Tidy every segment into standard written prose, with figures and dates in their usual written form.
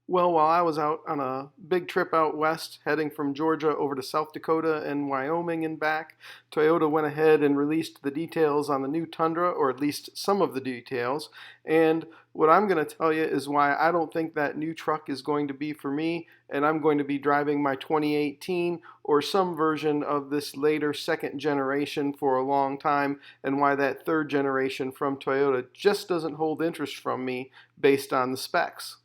Well, while I was out on a big trip out west, heading from Georgia over to South Dakota and Wyoming and back, Toyota went ahead and released the details on the new Tundra, or at least some of the details. And what I'm going to tell you is why I don't think that new truck is going to be for me, and I'm going to be driving my 2018 or some version of this later second generation for a long time, and why that third generation from Toyota just doesn't hold interest from me based on the specs.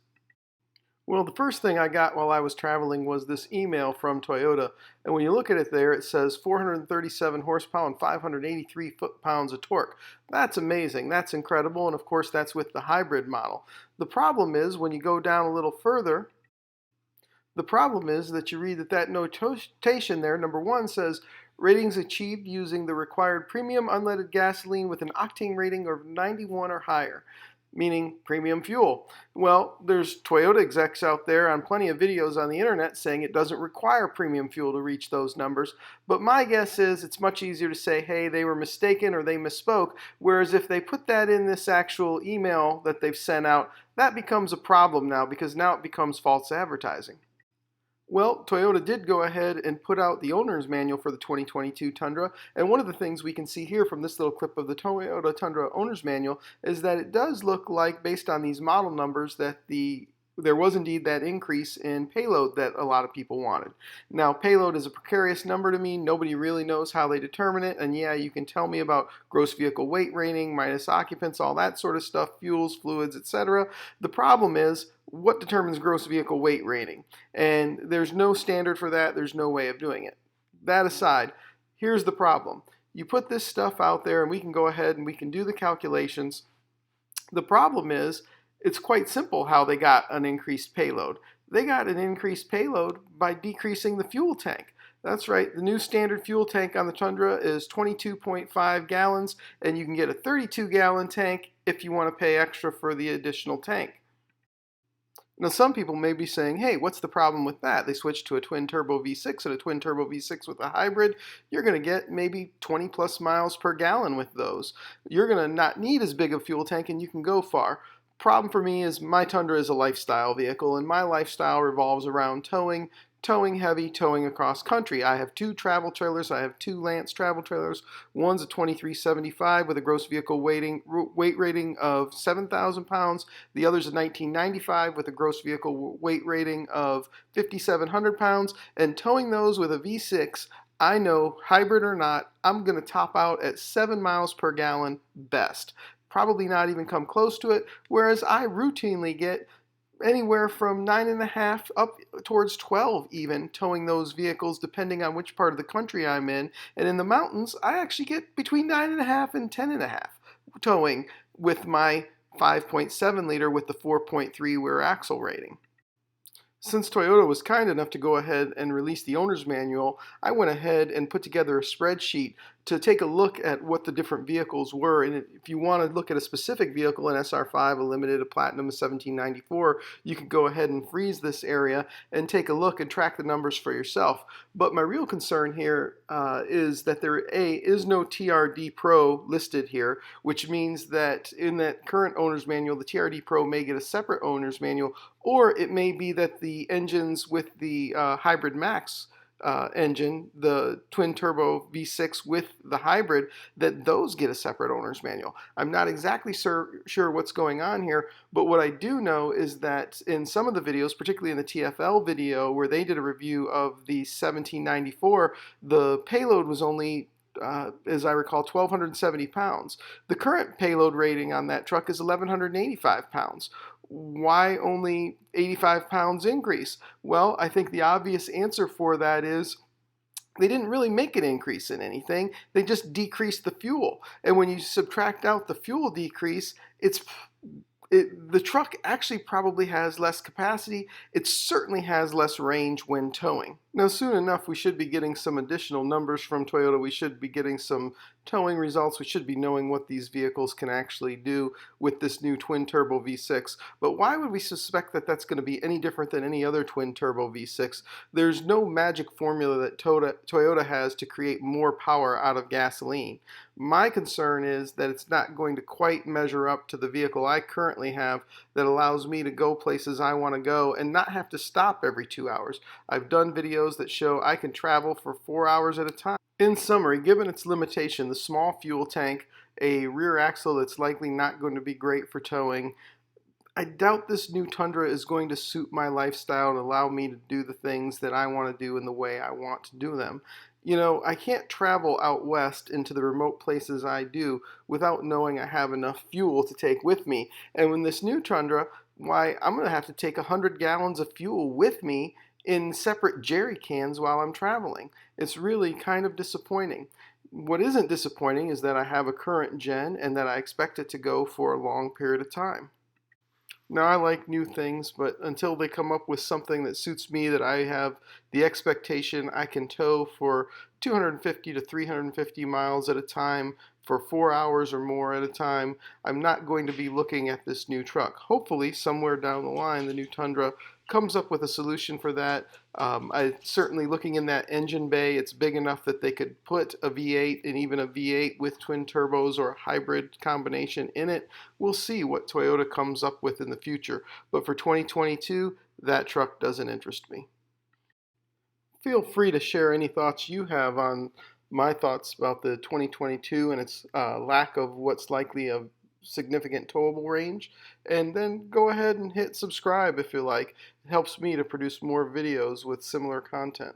Well, the first thing I got while I was traveling was this email from Toyota. And when you look at it there, it says 437 horsepower and 583 foot-pounds of torque. That's amazing. That's incredible. And of course, that's with the hybrid model. The problem is when you go down a little further, the problem is that you read that notation there, number one, says ratings achieved using the required premium unleaded gasoline with an octane rating of 91 or higher, meaning premium fuel. Well, there's Toyota execs out there on plenty of videos on the internet saying it doesn't require premium fuel to reach those numbers, but my guess is it's much easier to say, hey, they were mistaken or they misspoke, whereas if they put that in this actual email that they've sent out, that becomes a problem now because now it becomes false advertising. Well, Toyota did go ahead and put out the owner's manual for the 2022 Tundra, and one of the things we can see here from this little clip of the Toyota Tundra owner's manual is that it does look like, based on these model numbers, that there was indeed that increase in payload that a lot of people wanted. Now, payload is a precarious number to me. Nobody really knows how they determine it, and yeah, you can tell me about gross vehicle weight rating, minus occupants, all that sort of stuff, fuels, fluids, etc. The problem is, what determines gross vehicle weight rating? And there's no standard for that. There's no way of doing it. That aside, here's the problem. You put this stuff out there and we can go ahead and we can do the calculations. The problem is it's quite simple how they got an increased payload. They got an increased payload by decreasing the fuel tank. That's right, the new standard fuel tank on the Tundra is 22.5 gallons, and you can get a 32-gallon tank if you want to pay extra for the additional tank. Now, some people may be saying, hey, what's the problem with that? They switched to a twin-turbo V6 and a twin-turbo V6 with a hybrid. You're going to get maybe 20 plus miles per gallon with those. You're going to not need as big a fuel tank and you can go far. Problem for me is my Tundra is a lifestyle vehicle, and my lifestyle revolves around towing heavy, towing across country. I have two travel trailers. I have two Lance travel trailers. One's a 2375 with a gross vehicle weight rating of 7,000 pounds. The other's a 1995 with a gross vehicle weight rating of 5,700 pounds. And towing those with a V6, I know, hybrid or not, I'm going to top out at 7 miles per gallon best. Probably not even come close to it, whereas I routinely get anywhere from 9.5 up towards 12 even towing those vehicles depending on which part of the country I'm in. And in the mountains, I actually get between 9.5 and 10.5 towing with my 5.7 liter with the 4.3 rear axle rating. Since Toyota was kind enough to go ahead and release the owner's manual, I went ahead and put together a spreadsheet to take a look at what the different vehicles were. And if you want to look at a specific vehicle, an SR5, a Limited, a Platinum, a 1794, you could go ahead and freeze this area and take a look and track the numbers for yourself. But my real concern here is that there is no TRD Pro listed here, which means that in that current owner's manual, the TRD Pro may get a separate owner's manual, or it may be that the engines with the Hybrid Max engine, the twin turbo V6 with the hybrid, that those get a separate owner's manual. I'm not exactly sure what's going on here, but what I do know is that in some of the videos, particularly in the TFL video where they did a review of the 1794, the payload was only as I recall, 1,270 pounds. The current payload rating on that truck is 1,185 pounds. Why only 85 pounds increase? Well, I think the obvious answer for that is they didn't really make an increase in anything. They just decreased the fuel. And when you subtract out the fuel decrease, the truck actually probably has less capacity. It certainly has less range when towing. Now, soon enough, we should be getting some additional numbers from Toyota. We should be getting some towing results. We should be knowing what these vehicles can actually do with this new twin-turbo V6. But why would we suspect that that's going to be any different than any other twin-turbo V6? There's no magic formula that Toyota has to create more power out of gasoline. My concern is that it's not going to quite measure up to the vehicle I currently have that allows me to go places I want to go and not have to stop every 2 hours. I've done videos that show I can travel for 4 hours at a time. In summary, given its limitation, the small fuel tank, a rear axle that's likely not going to be great for towing, I doubt this new Tundra is going to suit my lifestyle and allow me to do the things that I want to do in the way I want to do them. You know, I can't travel out west into the remote places I do without knowing I have enough fuel to take with me. And when this new Tundra, why, I'm going to have to take 100 gallons of fuel with me in separate jerry cans while I'm traveling. It's really kind of disappointing. What isn't disappointing is that I have a current gen and that I expect it to go for a long period of time. Now, I like new things, but until they come up with something that suits me, that I have the expectation I can tow for 250 to 350 miles at a time for 4 hours or more at a time, I'm not going to be looking at this new truck. Hopefully, somewhere down the line, the new Tundra comes up with a solution for that. I certainly, looking in that engine bay, it's big enough that they could put a V8 and even a V8 with twin turbos or a hybrid combination in it. We'll see what Toyota comes up with in the future. But for 2022, that truck doesn't interest me. Feel free to share any thoughts you have on my thoughts about the 2022 and its lack of what's likely a significant towable range, and then go ahead and hit subscribe if you like. It helps me to produce more videos with similar content.